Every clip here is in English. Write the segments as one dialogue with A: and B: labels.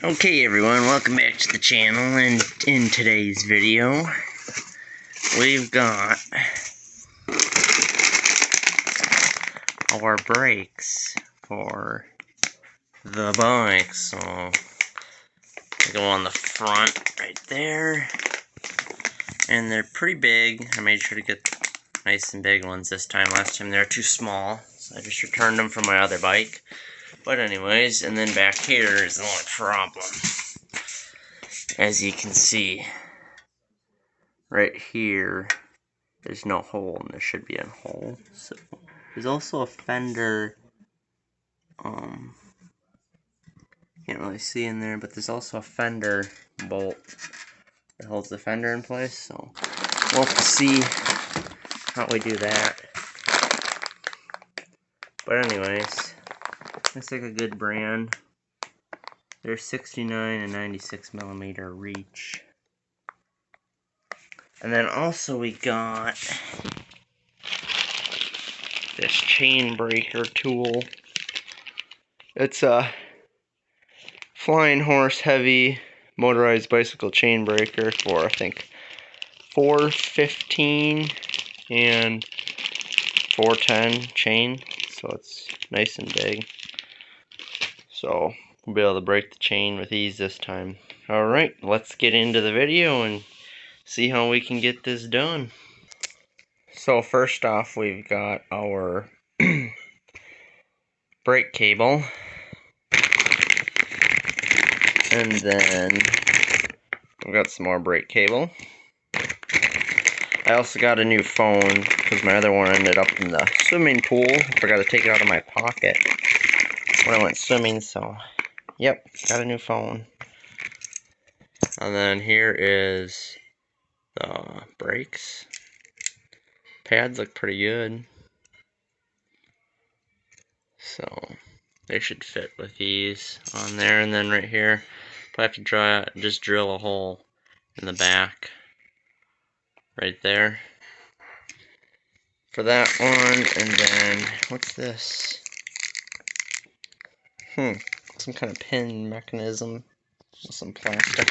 A: Okay everyone, welcome back to the channel, and in today's video, we've got our brakes for the bike. So, they go on the front right there, and they're pretty big. I made sure to get nice and big ones this time. Last time they were too small, so I just returned them from my other bike. But anyways, and then back here is the only problem. As you can see, right here, there's no hole, and there should be a hole. So there's also a fender. Can't really see in there, but there's also a fender bolt that holds the fender in place. So we'll have to see how we do that. But anyways, looks like a good brand. They're 69 and 96 millimeter reach. And then also we got this chain breaker tool. It's a Flying Horse heavy motorized bicycle chain breaker for, I think, 415 and 410 chain. So it's nice and big. So we'll be able to break the chain with ease this time. Alright, let's get into the video and see how we can get this done. So first off, we've got our brake cable, and then we've got some more brake cable. I also got a new phone because my other one ended up in the swimming pool. I forgot to take it out of my pocket when I went swimming, so yep, got a new phone. And then here is the brakes. Pads look pretty good, so they should fit with ease on there. And then right here, I have to just drill a hole in the back right there for that one. And then what's this? Some kind of pin mechanism with some plastic.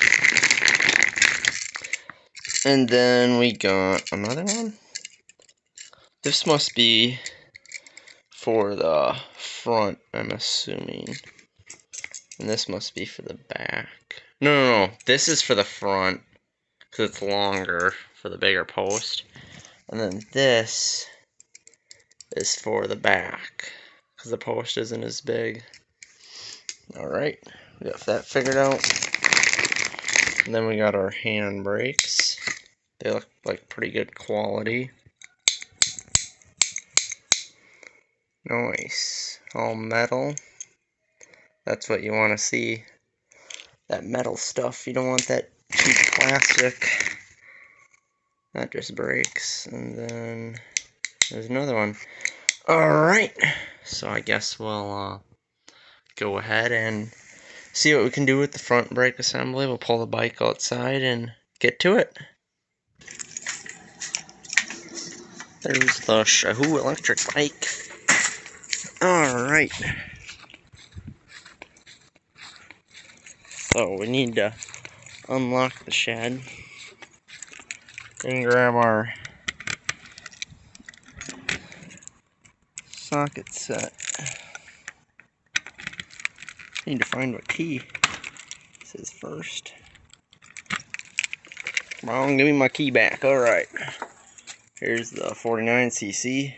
A: And then we got another one. This must be for the front, I'm assuming. And this must be for the back. No. This is for the front, because it's longer for the bigger post. And then this is for the back, because the post isn't as big. Alright, we got that figured out. And then we got our hand brakes. They look like pretty good quality. Nice. All metal. That's what you want to see. That metal stuff. You don't want that cheap plastic. That just breaks. And then there's another one. Alright. So I guess we'll go ahead and see what we can do with the front brake assembly. We'll pull the bike outside and get to it. There's the Shahoo electric bike. Alright. So we need to unlock the shed and grab our socket set. Need to find what key this is first. Come on, give me my key back. Alright. Here's the 49cc.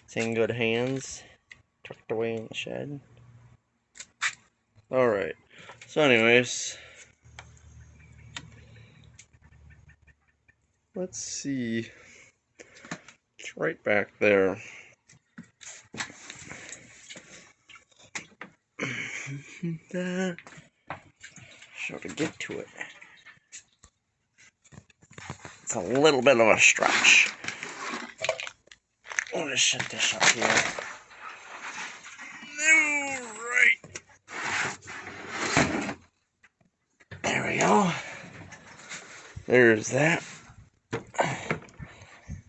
A: It's in good hands. Tucked away in the shed. Alright. So anyways, let's see. It's right back there. That. So to get to it, it's a little bit of a stretch. I'll just shut this up here. Alright. There we go. There's that.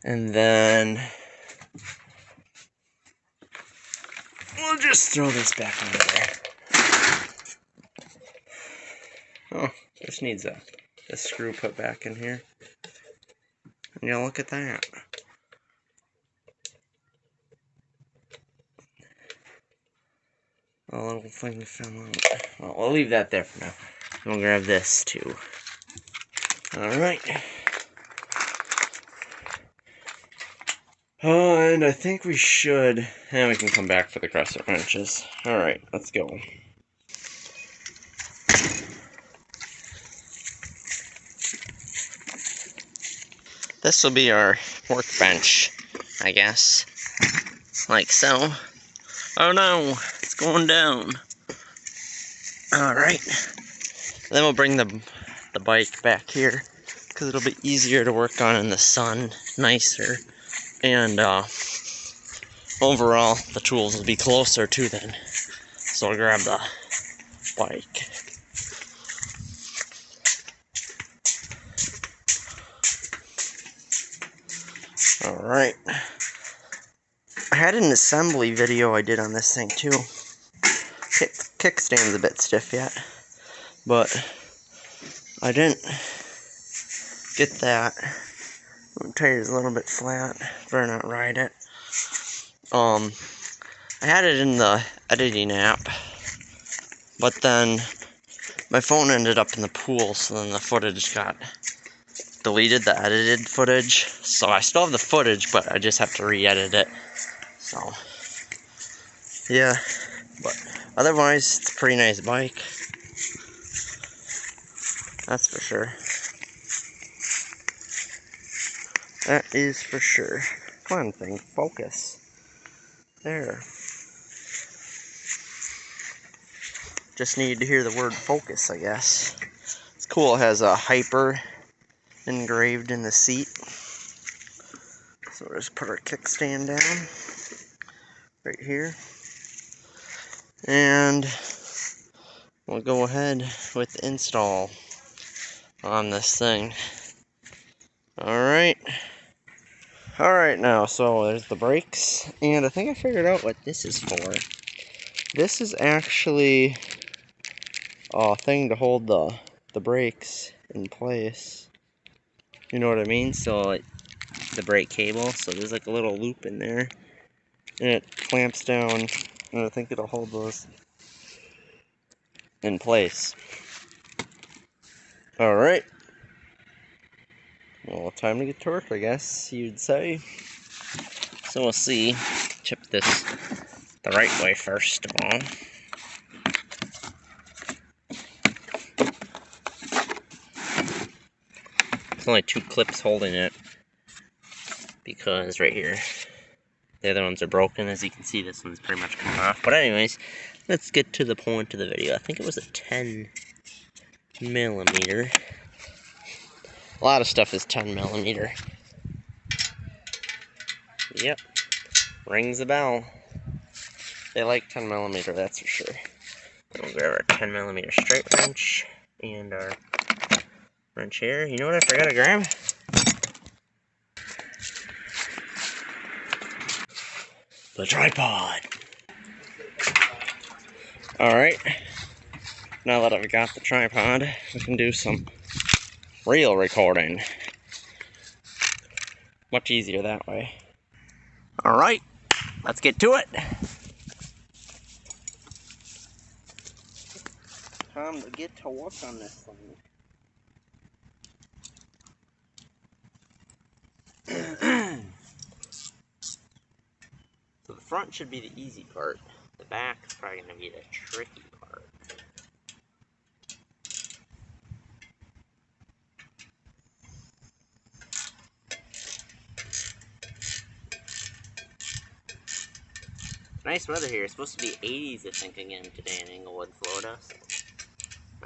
A: And then we'll just throw this back under there. Oh, this needs a screw put back in here. And you look at that. A little thing fell out. Well, we'll leave that there for now. We'll grab this too. Alright. Oh, and I think we should. And we can come back for the crescent wrenches. Alright, let's go. This will be our workbench, I guess. Like so. Oh no, it's going down. Alright. Then we'll bring the bike back here, because it'll be easier to work on in the sun, nicer, and overall the tools will be closer to then. So I'll grab the bike. Alright. I had an assembly video I did on this thing too. Kickstand's a bit stiff yet, but I didn't get that. The tire's a little bit flat. Better not ride it. I had it in the editing app, but then my phone ended up in the pool, so then the footage got deleted, the edited footage. So I still have the footage, but I just have to re-edit it. So, yeah, but otherwise, it's a pretty nice bike. That's for sure. That is for sure. Come on, thing, focus. There. Just needed to hear the word focus, I guess. It's cool, it has a hyper engraved in the seat. So we'll just put our kickstand down right here. And we'll go ahead with the install on this thing. Alright. Alright now, so there's the brakes. And I think I figured out what this is for. This is actually a thing to hold the brakes in place. You know what I mean? So like the brake cable, so there's like a little loop in there, and it clamps down, and I think it'll hold those in place. Alright. Well, time to get to work, I guess you'd say. So we'll see. Chip this the right way first of all. There's only 2 clips holding it, because right here, the other ones are broken. As you can see, this one's pretty much come off. But anyways, let's get to the point of the video. I think it was a 10mm. A lot of stuff is 10mm. Yep, rings a bell. They like 10mm, that's for sure. We'll grab our 10mm straight wrench and our wrench here. You know what I forgot to grab? The tripod. Alright, now that I've got the tripod, we can do some real recording. Much easier that way. Alright, let's get to it. Time to get to work on this thing. So the front should be the easy part. The back is probably going to be the tricky part. Nice weather here. It's supposed to be 80s, I think, again today in Englewood, Florida. So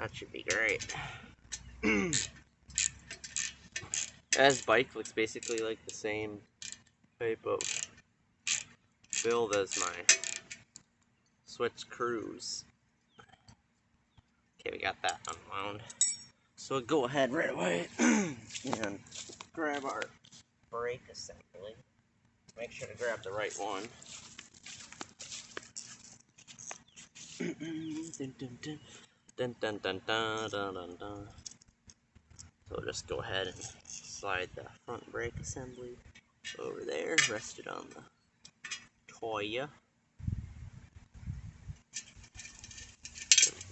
A: that should be great. This bike looks basically like the same type of build as my Switch Cruise. Okay, we got that unwound. So we'll go ahead right away and grab our brake assembly. Make sure to grab the right one. Dun dun dun dun dun dun dun. So we'll just go ahead and slide the front brake assembly over there, rest it on the toy.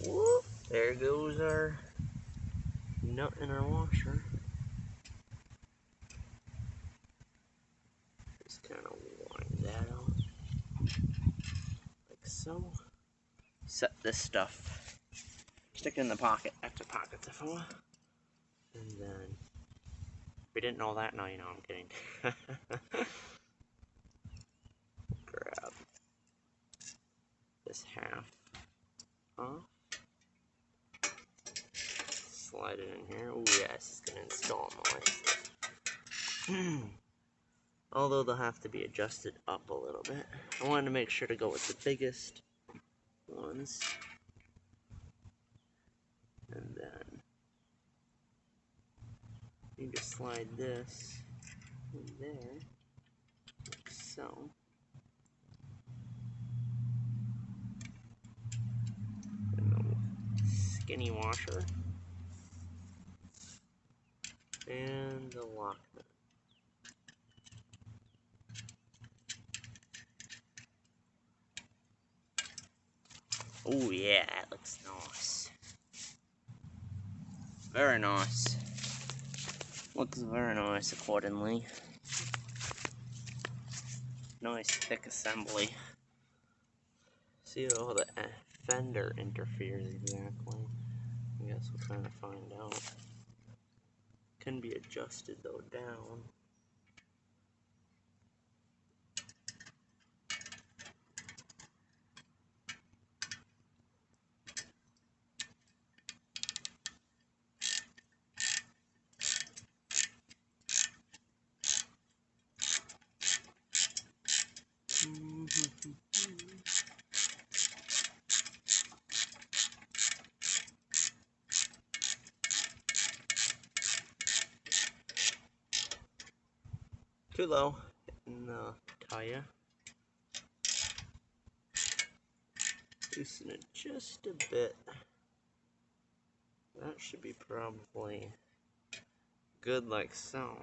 A: Whoop, there goes our nut in our washer. Just kind of wind that out, like so. Set this stuff, stick it in the pocket, extra pockets if I want. And then, if you didn't know that, now you know, I'm kidding. Grab this half off. Slide it in here. Oh yes, it's gonna install noise. Although they'll have to be adjusted up a little bit. I wanted to make sure to go with the biggest ones. And then you just slide this in there, like so. And the skinny washer. And the lock nut. Oh yeah, that looks nice. Very nice. Looks very nice accordingly. Nice thick assembly. See how the fender interferes exactly. I guess we'll kind of find out. Can be adjusted though down. Too low in the tire. Loosen it just a bit. That should be probably good like so.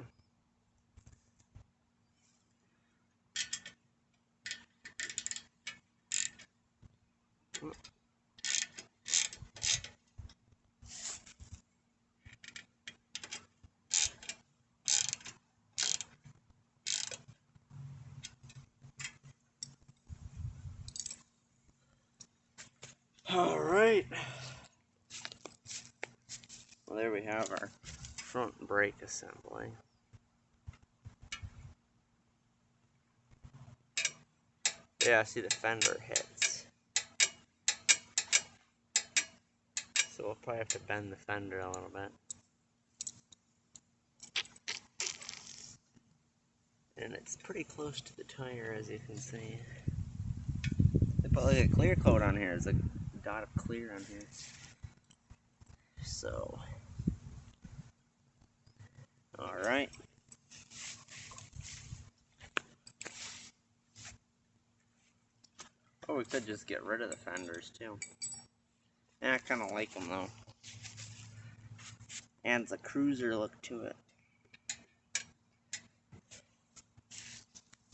A: Alright. Well, there we have our front brake assembly. Yeah, see the fender hits. So we'll probably have to bend the fender a little bit. And it's pretty close to the tire, as you can see. They put like a clear coat on here. There's a dot of clear on here. So, alright. Or we could just get rid of the fenders too. Yeah, I kind of like them though. Adds a cruiser look to it.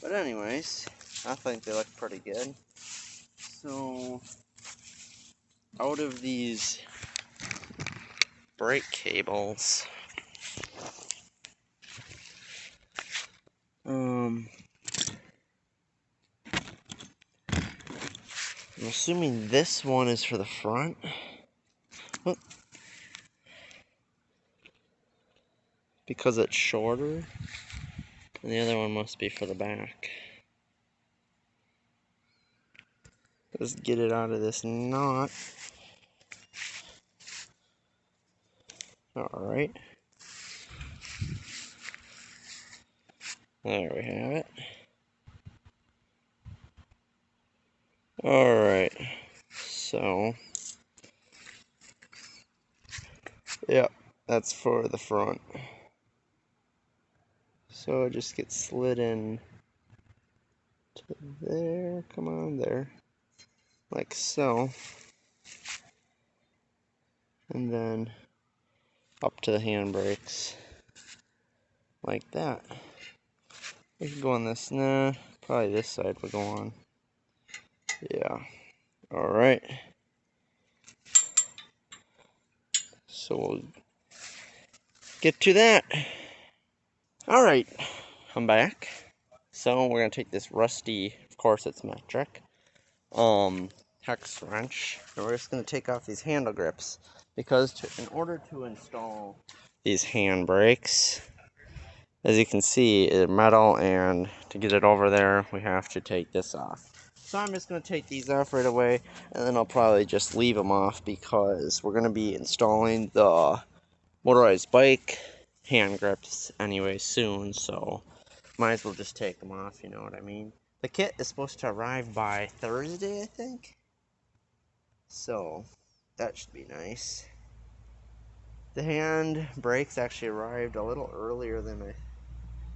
A: But anyways, I think they look pretty good. So, out of these brake cables, I'm assuming this one is for the front. Well, because it's shorter, and the other one must be for the back. Let's get it out of this knot. Alright. There we have it. Alright. So, yep, that's for the front. So it just gets slid in to there. Come on, there. Like so. and then up to the handbrakes, like that. We can go on this, nah, probably this side will go on. Yeah, alright. So we'll get to that. Alright, I'm back. So we're gonna take this rusty, of course it's metric, hex wrench, and we're just gonna take off these handle grips, because in order to install these handbrakes, as you can see, it's metal, and to get it over there, we have to take this off. So I'm just going to take these off right away, and then I'll probably just leave them off, because we're going to be installing the motorized bike hand grips anyway soon, so might as well just take them off, you know what I mean? The kit is supposed to arrive by Thursday, I think, so that should be nice. The hand brakes actually arrived a little earlier than I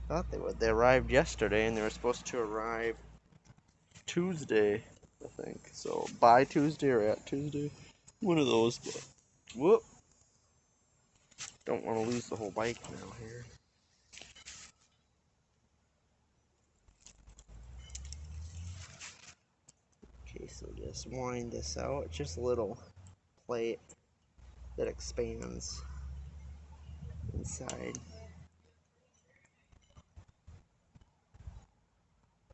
A: thought they would. They arrived yesterday, and they were supposed to arrive Tuesday, I think. So by Tuesday or at Tuesday, one of those. But whoop! Don't want to lose the whole bike now here. Okay, so just wind this out. It's just a little plate that expands inside.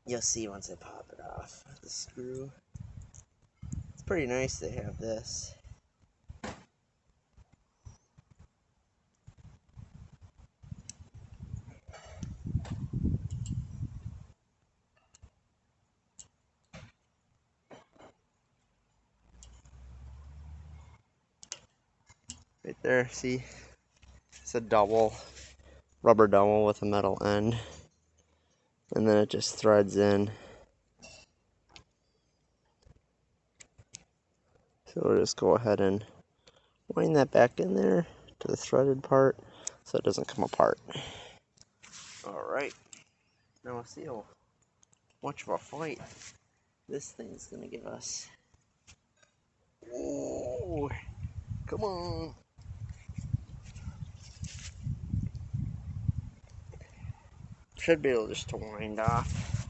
A: You'll see once I pop it off the screw. It's pretty nice to have this. Right there, see? It's a double, rubber double with a metal end. And then it just threads in. So we'll just go ahead and wind that back in there to the threaded part so it doesn't come apart. Alright, now we'll see how much of a fight this thing's gonna give us. Oh, come on. Should be able just to wind off.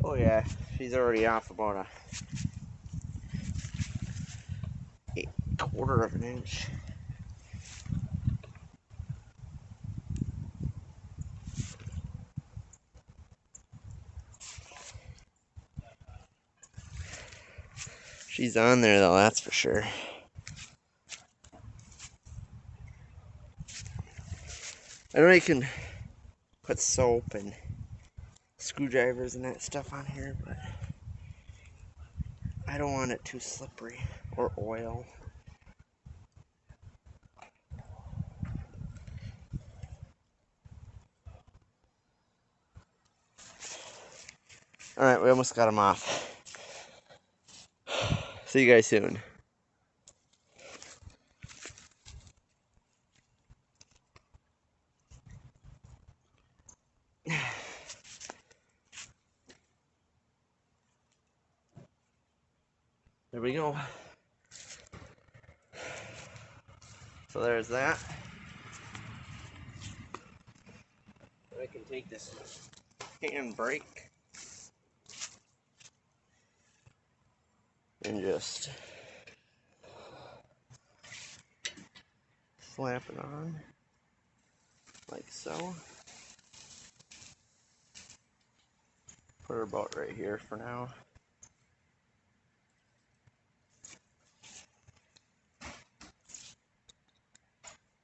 A: Oh yeah, she's already off about a quarter of an inch. She's on there though, that's for sure. I know you can put soap and screwdrivers and that stuff on here, but I don't want it too slippery, or oil. Alright, we almost got them off. See you guys soon. There we go. So there's that. I can take this hand brake and just slap it on like so. Put her about right here for now.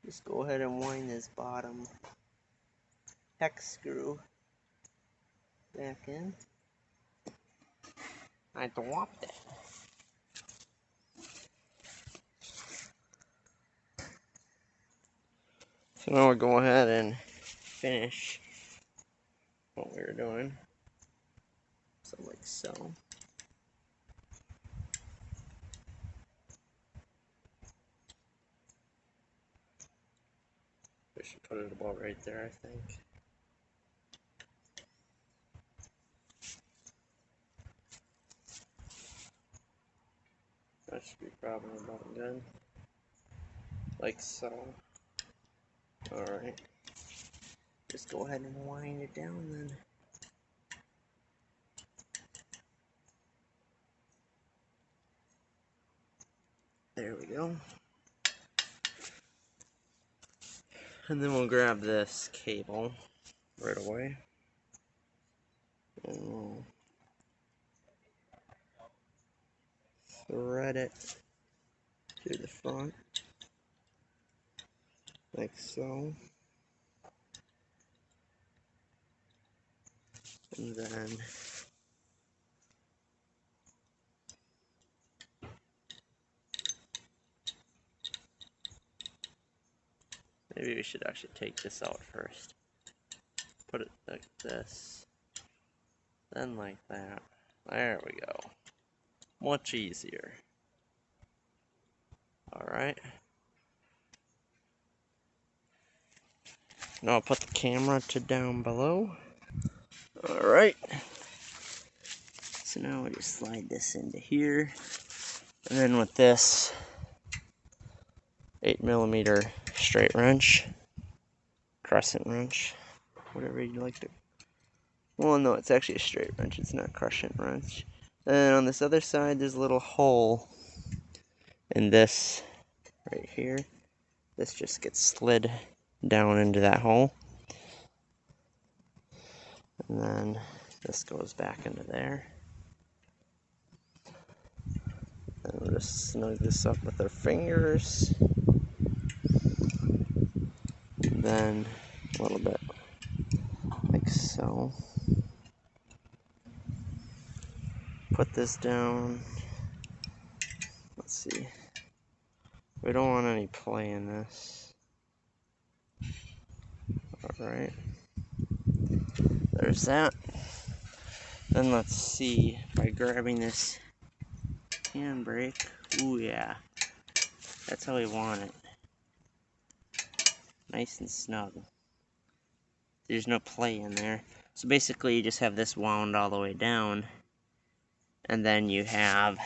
A: Just go ahead and wind this bottom hex screw back in. I dropped it. So now we'll go ahead and finish what we were doing. So like so. I should put it about right there, I think. That should be probably about good. like so. Alright. Just go ahead and wind it down then. There we go. And then we'll grab this cable right away. And we'll thread it to the front. Like so. And then maybe we should actually take this out first. Put it like this. Then like that. There we go. Much easier. Alright. Now I'll put the camera to down below. Alright. So now we just slide this into here. And then with this 8mm straight wrench, crescent wrench, whatever you'd like to. Well, no, it's actually a straight wrench, it's not crescent wrench. And on this other side, there's a little hole in this right here. This just gets slid down into that hole. And then this goes back into there. And we'll just snug this up with our fingers. And then a little bit like so. Put this down. Let's see. We don't want any play in this. Alright. There's that. Then let's see, by grabbing this handbrake. Ooh yeah. That's how we want it. Nice and snug. There's no play in there. So basically you just have this wound all the way down. And then you have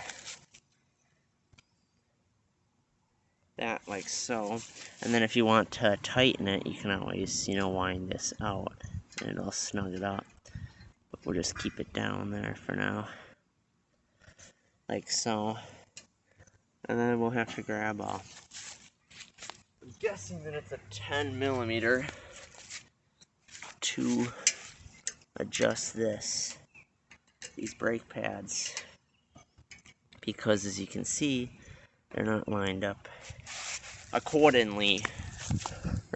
A: that like so. And then if you want to tighten it, you can always, wind this out. And it'll snug it up. But we'll just keep it down there for now. Like so. And then we'll have to grab a, I'm guessing that it's a 10mm to adjust these brake pads, because as you can see, they're not lined up accordingly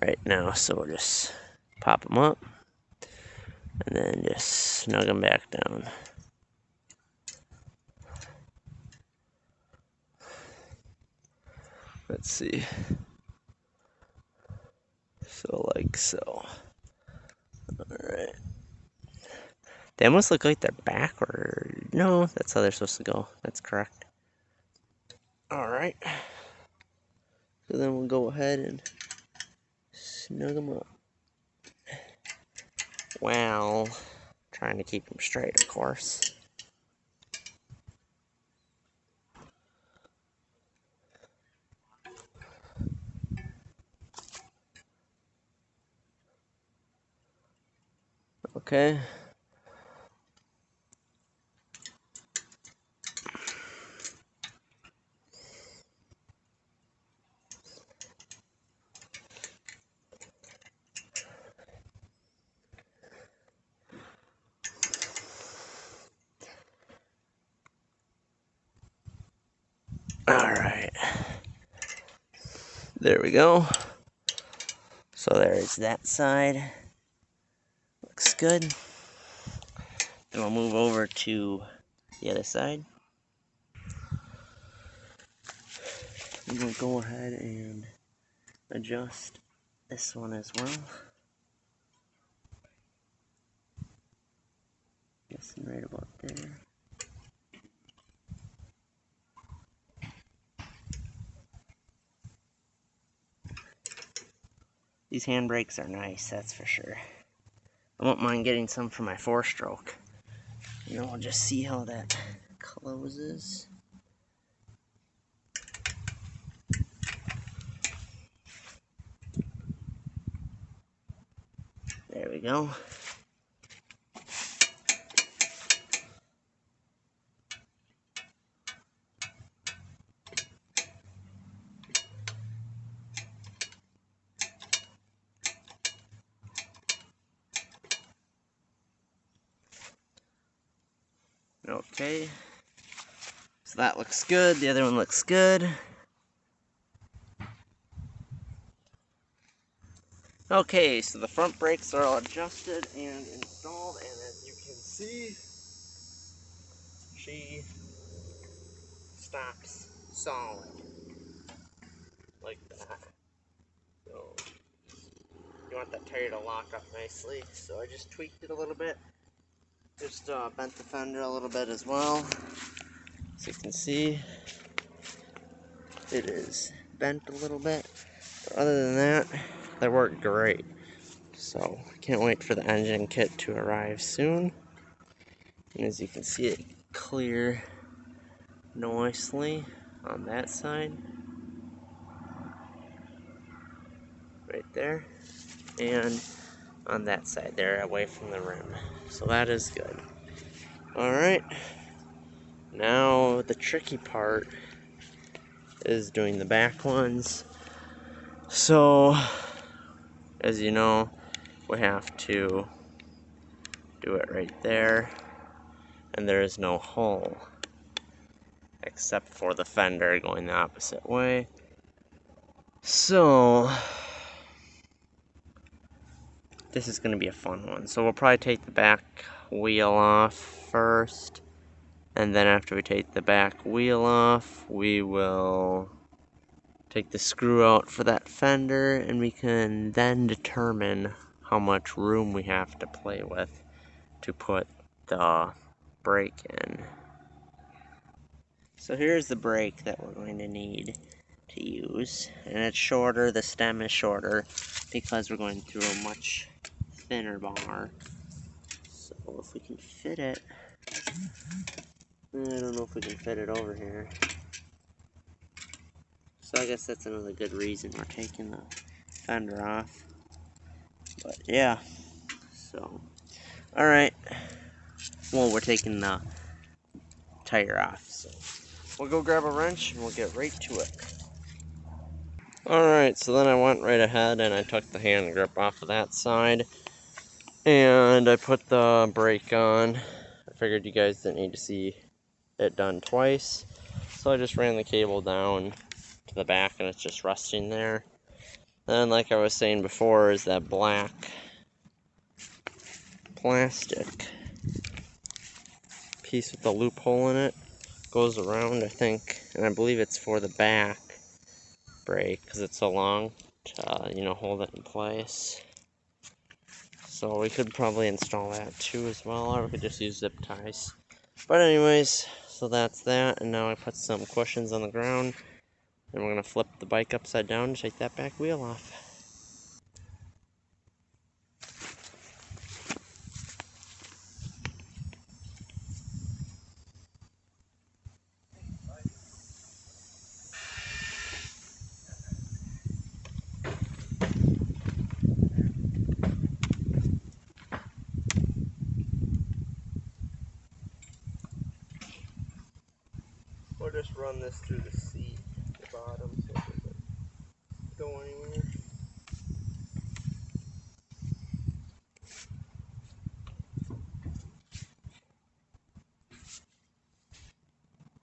A: right now. So we'll just pop them up and then just snug them back down. Let's see. So like so. Alright. They almost look like they're backward. No, that's how they're supposed to go. That's correct. Alright. So then we'll go ahead and snug them up. Well, trying to keep them straight, of course. Okay. Alright. There we go. So there's that side. Looks good. Then we'll move over to the other side. And we'll go ahead and adjust this one as well. Guessing right about there. These handbrakes are nice, that's for sure. I won't mind getting some for my 4-stroke. We'll just see how that closes. There we go. Okay, so that looks good, the other one looks good. Okay, so the front brakes are all adjusted and installed, and as you can see, she stops solid, like that. So, you want that tire to lock up nicely, so I just tweaked it a little bit. Just bent the fender a little bit as well. As you can see, it is bent a little bit. But other than that, they work great. So, can't wait for the engine kit to arrive soon. And as you can see, it clear nicely on that side. Right there. And on that side there, away from the rim. So that is good. Alright. Now the tricky part is doing the back ones. So, as you know, we have to do it right there, and there is no hole except for the fender going the opposite way. So this is going to be a fun one. So we'll probably take the back wheel off first, and then after we take the back wheel off, we will take the screw out for that fender, and we can then determine how much room we have to play with to put the brake in. So here's the brake that we're going to need to use, and it's shorter, the stem is shorter because we're going through a much thinner bar. So if we can fit it, I don't know if we can fit it over here. So I guess that's another good reason we're taking the fender off. But yeah, so alright, well, we're taking the tire off, so we'll go grab a wrench and we'll get right to it. Alright, so then I went right ahead and I took the hand grip off of that side, and I put the brake on. I figured you guys didn't need to see it done twice, so I just ran the cable down to the back and it's just rusting there. Then, like I was saying before, is that black plastic piece with the loophole in it. Goes around, I think, and I believe it's for the back brake because it's so long to, you know, hold it in place. So we could probably install that too as well, or we could just use zip ties. But anyways, so that's that, and now I put some cushions on the ground, and we're going to flip the bike upside down to take that back wheel off. Or just run this through the seat, the bottom, so it doesn't go anywhere.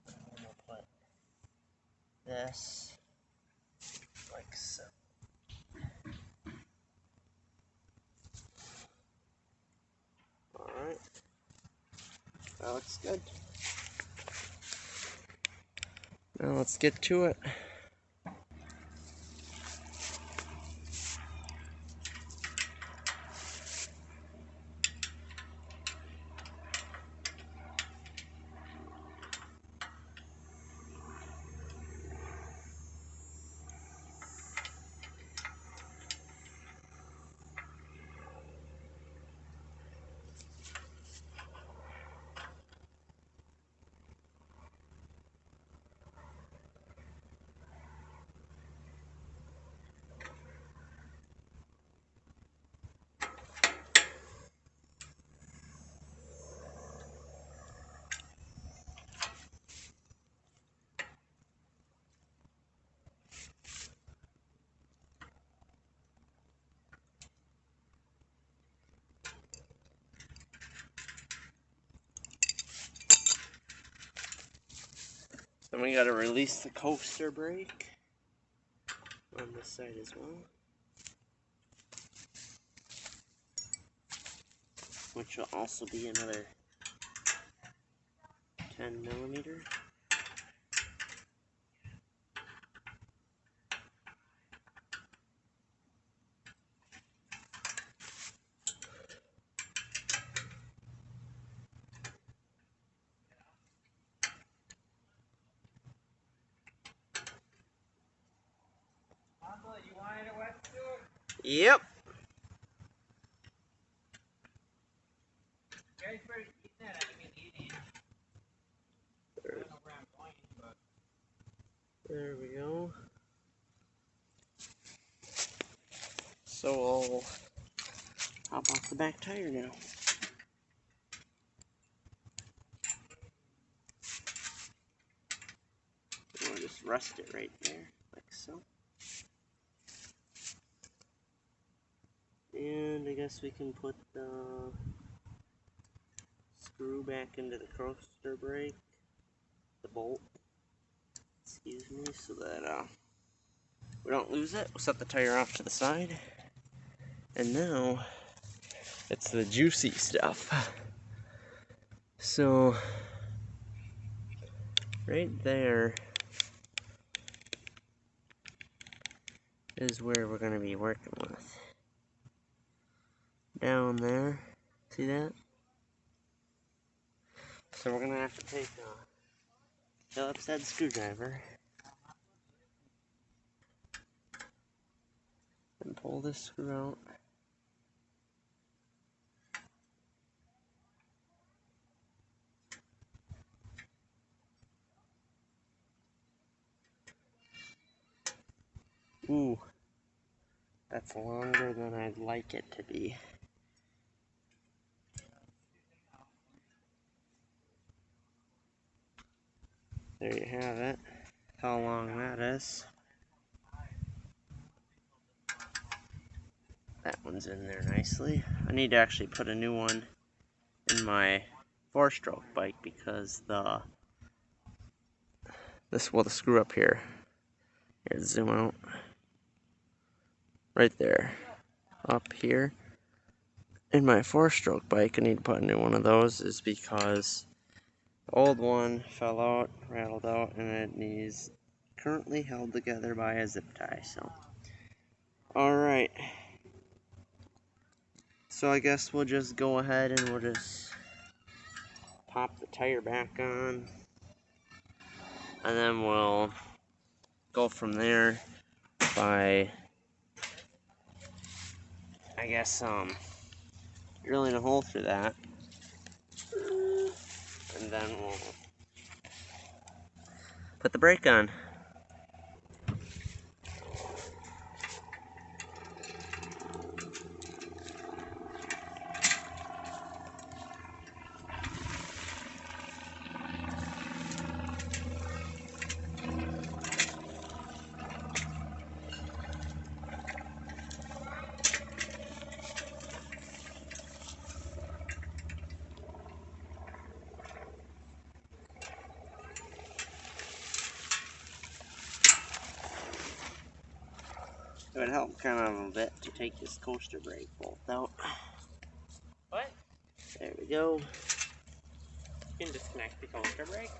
A: And we'll put this like so. Alright, that looks good. Now let's get to it.
B: Then we gotta release the coaster brake on this side as well, which will also be another 10 millimeter.
C: You wanted a wetsuit?
B: Yep.
C: Guys, for eating that, I mean eating. I don't know where I'm going, but
B: There we go. So I'll hop off the back tire now. I'll just rest it right there, like so. And I guess we can put the screw back into the coaster brake, the bolt, excuse me, so that we don't lose it. We'll set the tire off to the side. And now it's the juicy stuff. So right there is where we're going to be working with. Down there, see that? So we're going to have to take a Phillips head screwdriver and pull this screw out. Ooh, that's longer than I'd like it to be. There you have it. How long that is. That one's in there nicely. I need to actually put a new one in my 4-stroke bike because the screw up here. Here, zoom out. Right there. Up here. In my 4-stroke bike, I need to put a new one of those is because the old one fell out, rattled out, and it is currently held together by a zip tie, so. Alright. So I guess we'll just go ahead and we'll just pop the tire back on. And then we'll go from there by, I guess, drilling a hole through that. And then we'll put the brake on. It would help kind of a bit to take this coaster brake bolt out.
C: what?
B: There we go.
C: You can disconnect the coaster brake.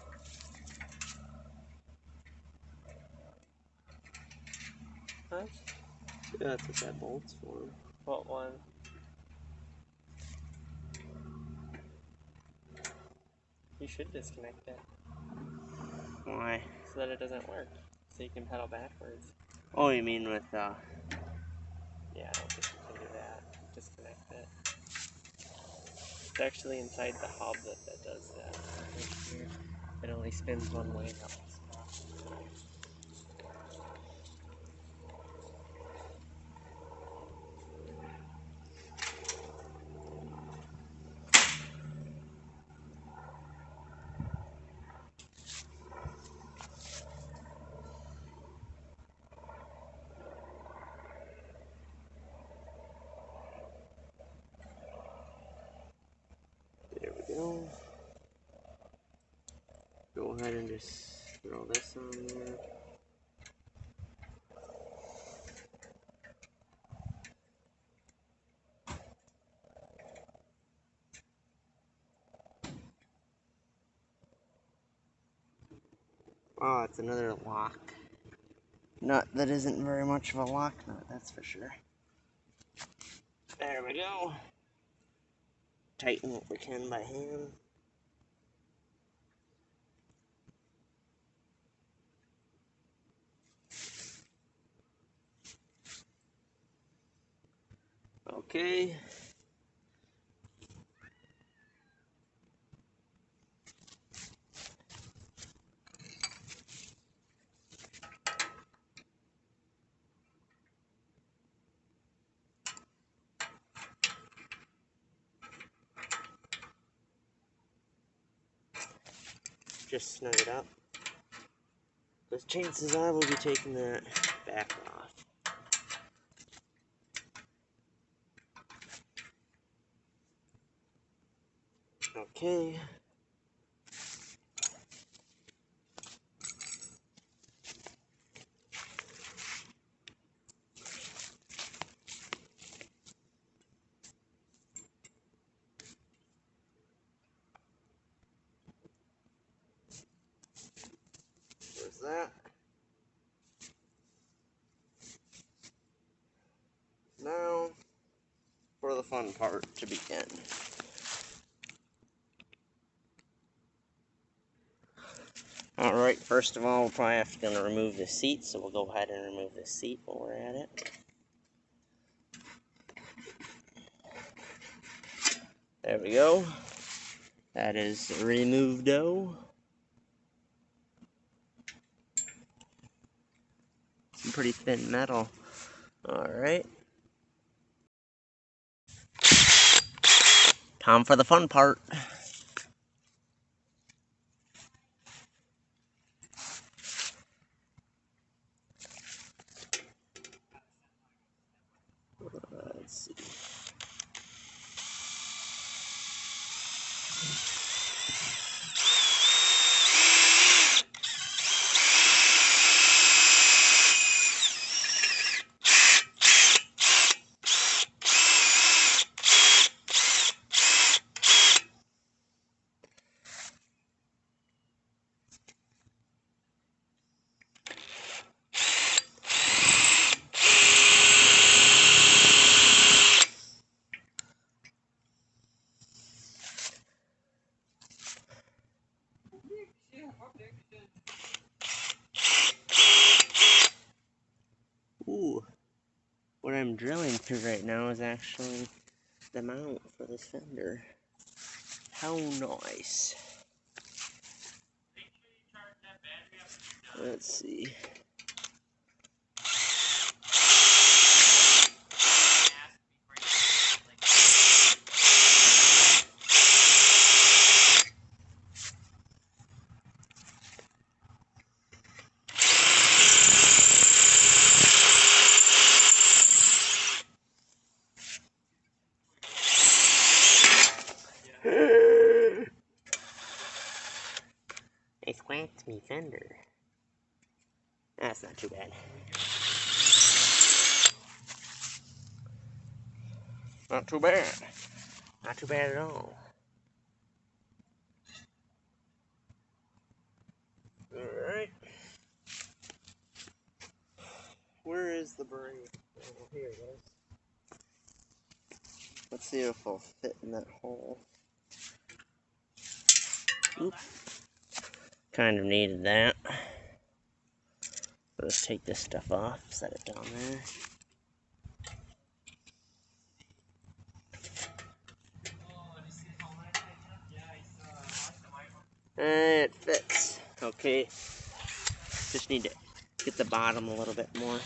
C: Huh?
B: Yeah, that's what that bolt's for.
C: What one? You should disconnect it
B: Why?
C: so that it doesn't work. So you can pedal backwards.
B: Oh, you mean with,
C: Yeah, I don't think you can do that. Disconnect it. It's actually inside the hub that does that. Right here. It only spins one way now.
B: there we go. Go ahead and just Throw this on there. Oh, it's another lock nut that isn't very much of a lock nut, that's for sure. There we go. Tighten what we can by hand. Okay. Just snug it up. Because chances are we'll be taking that back off. Okay. There's that. Now, for the fun part to begin. Alright, first of all, we're probably going to remove the seat, so we'll go ahead and remove the seat while we're at it. There we go. That is removed-o. Some pretty thin metal. Alright. Time for the fun part. Let's see. Ooh, what I'm drilling through right now is actually the mount for this fender. How nice. Let's see. They squanked me fender. That's not too bad. Not too bad. Not too bad at all. Alright. Where is the brake? Oh, here it is. Let's see if it'll fit in that hole. Oop. Kind of needed that. Let's take this stuff off, set it down there. It fits. Okay. Just need to get the bottom a little bit more.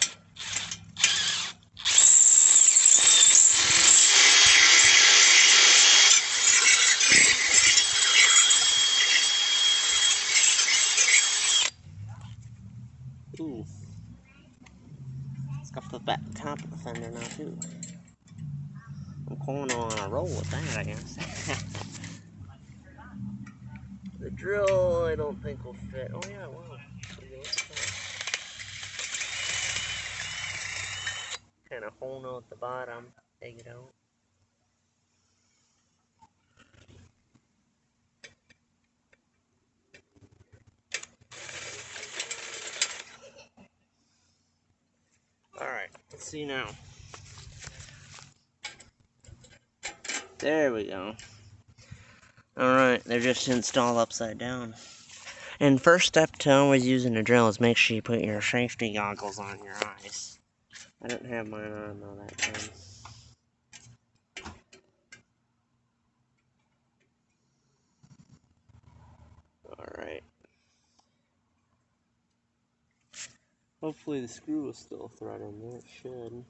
B: Ooh. Scuffed the back top of the fender now too. I'm going on a roll with that, I guess. The drill, I don't think will fit. Oh yeah, it will. and a hole note at the bottom. Take it out. Alright, let's see now. There we go. Alright, they're just installed upside down. And first step to always using a drill is make sure you put your safety goggles on your eyes. I didn't have mine on though that time. Alright. Hopefully the screw will still thread in there. It should.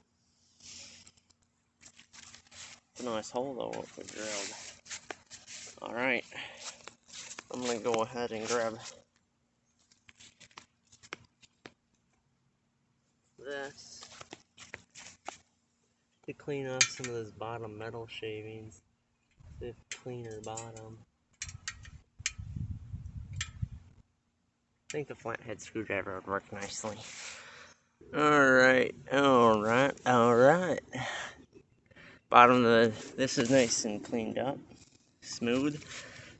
B: It's a nice hole though if we drilled. Alright. I'm gonna go ahead and grab this to clean off some of this bottom metal shavings. The cleaner bottom. I think the flathead screwdriver would work nicely. Alright, alright, alright. Bottom of this is nice and cleaned up, smooth.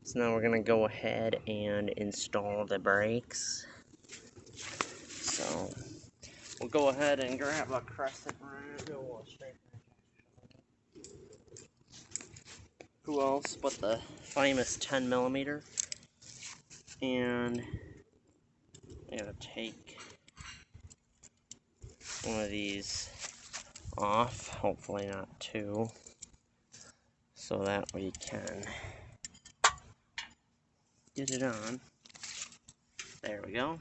B: So now we're gonna go ahead and install the brakes. So we'll go ahead and grab a crescent wrench. Who else but the famous 10mm? And I gotta take one of these off, hopefully not two, so that we can get it on. There we go.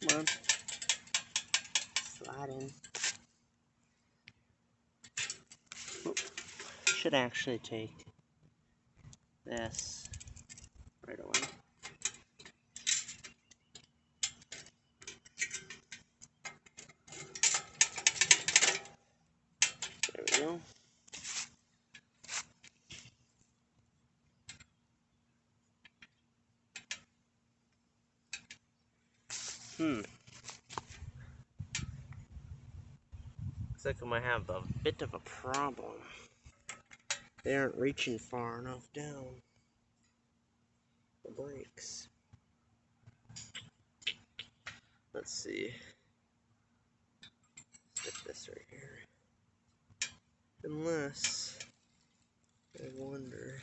B: Come on. Slide in. Oop. Should actually take this right away. There we go. Looks like I might have a bit of a problem. They aren't reaching far enough down. The brakes. Let's see. Stick this right here. Unless, I wonder.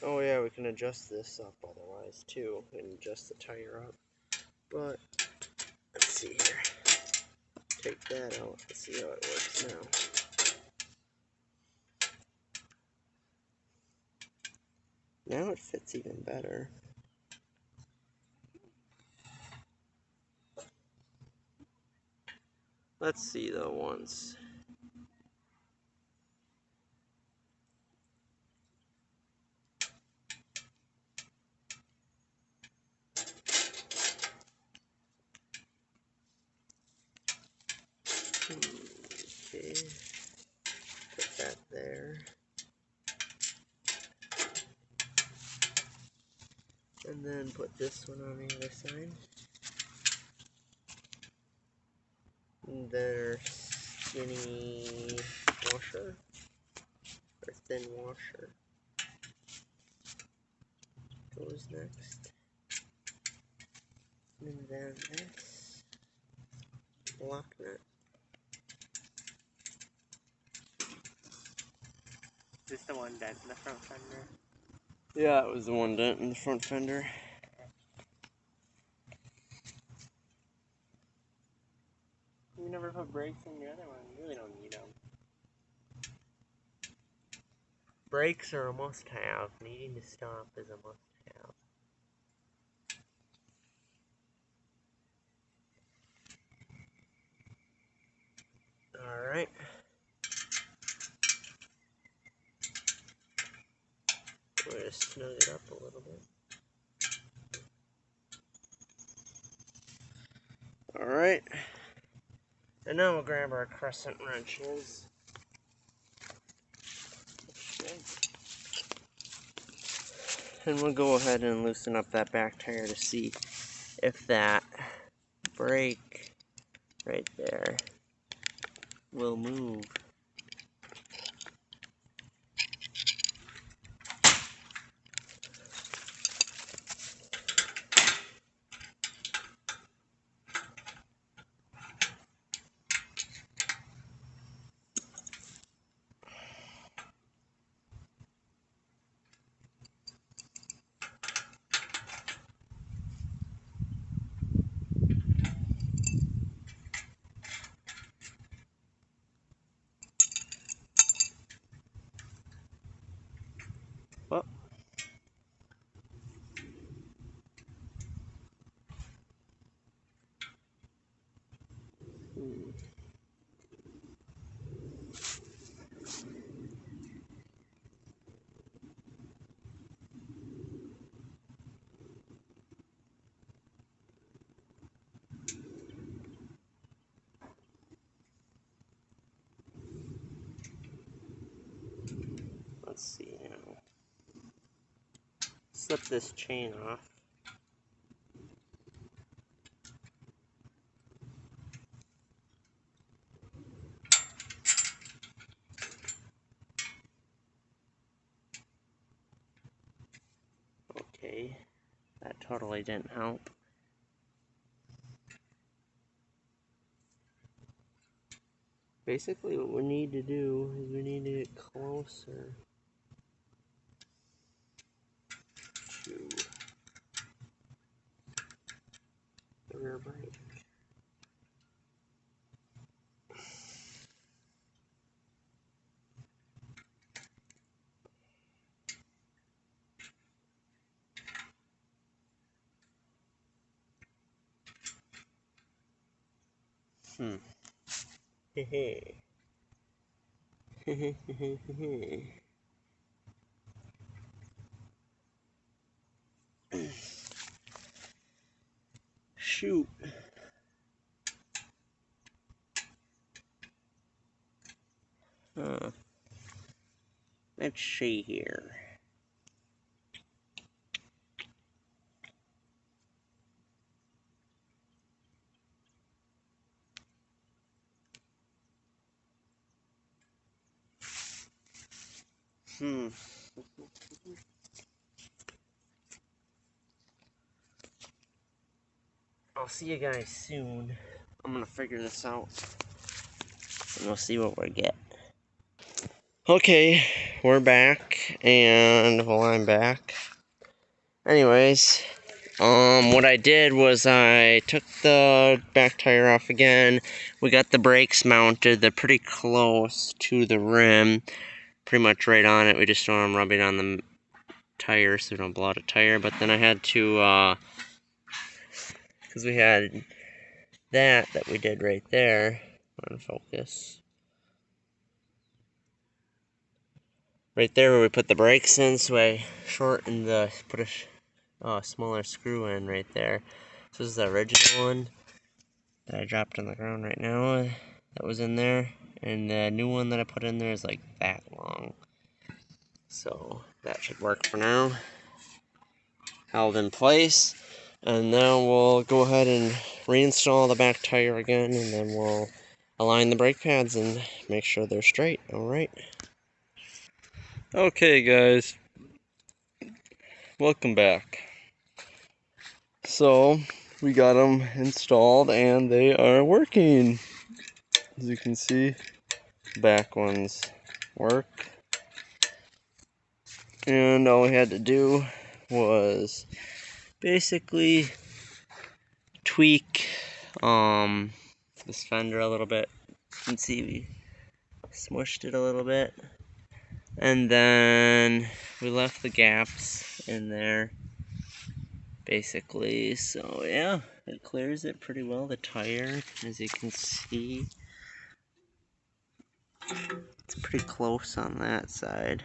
B: Oh yeah, we can adjust this up otherwise too, and adjust the tire up. But, let's see here. Take that out, let's see how it works now. Now it fits even better. Let's see though once. Okay, put that there. And then put this one on the other side. And their skinny washer, or thin washer, goes next. And then this lock nut.
C: Is this the one dent in the front fender?
B: Yeah, it was the one dent in the front fender.
C: You never put brakes in your other one. You really don't need them.
B: Brakes are a must-have. Needing to stop is a must-have. Alright. We're going to snug it up a little bit. Alright. And now we'll grab our crescent wrenches. And we'll go ahead and loosen up that back tire to see if that brake right there will move. Well, let's see now. Slip this chain off. Okay, that totally didn't help. Basically what we need to do is we need to get closer to the rear brake. Hey. Shoot. Let's see here. I'll see you guys soon. I'm gonna figure this out. And we'll see what we get. Okay, we're back, and well, I'm back. Anyways, what I did was I took the back tire off again. We got the brakes mounted. They're pretty close to the rim, pretty much right on it. We just don't want them rubbing on the tire so we don't blow out a tire. But then I had to, because we had that we did right there. On focus. Right there where we put the brakes in, so I shortened put a smaller screw in right there. So this is the original one that I dropped on the ground right now. That was in there, and the new one that I put in there is like that long. So that should work for now. Held in place, and now we'll go ahead and reinstall the back tire again, and then we'll align the brake pads and make sure they're straight. All right. Okay, guys. Welcome back. So, we got them installed and they are working. As you can see, back ones work. And all we had to do was basically tweak this fender a little bit. You can see we smushed it a little bit. And then we left the gaps in there. Basically, so yeah, it clears it pretty well, the tire, as you can see. It's pretty close on that side,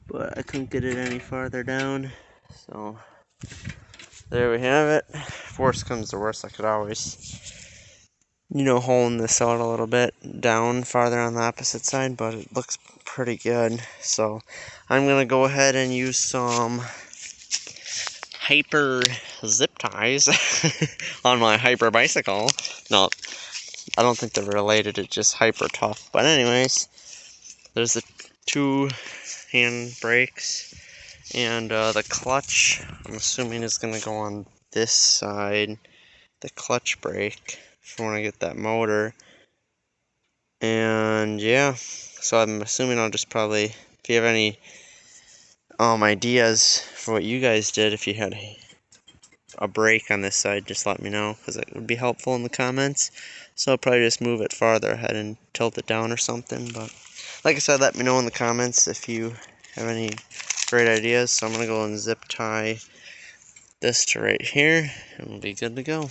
B: but I couldn't get it any farther down, so there we have it. If worse comes to worse, I could always, hone this out a little bit down farther on the opposite side, but it looks pretty good. So I'm gonna go ahead and use some hyper zip ties on my hyper bicycle. No, I don't think they're related, it's just hyper tough. But anyways, there's the 2 hand brakes, and the clutch, I'm assuming, is going to go on this side, the clutch brake, for when I get that motor. And yeah, so I'm assuming I'll just probably, if you have any ideas for what you guys did, if you had a brake on this side, just let me know, because it would be helpful in the comments. So I'll probably just move it farther ahead and tilt it down or something. But like I said, let me know in the comments if you have any great ideas. So I'm going to go and zip tie this to right here, and we'll be good to go.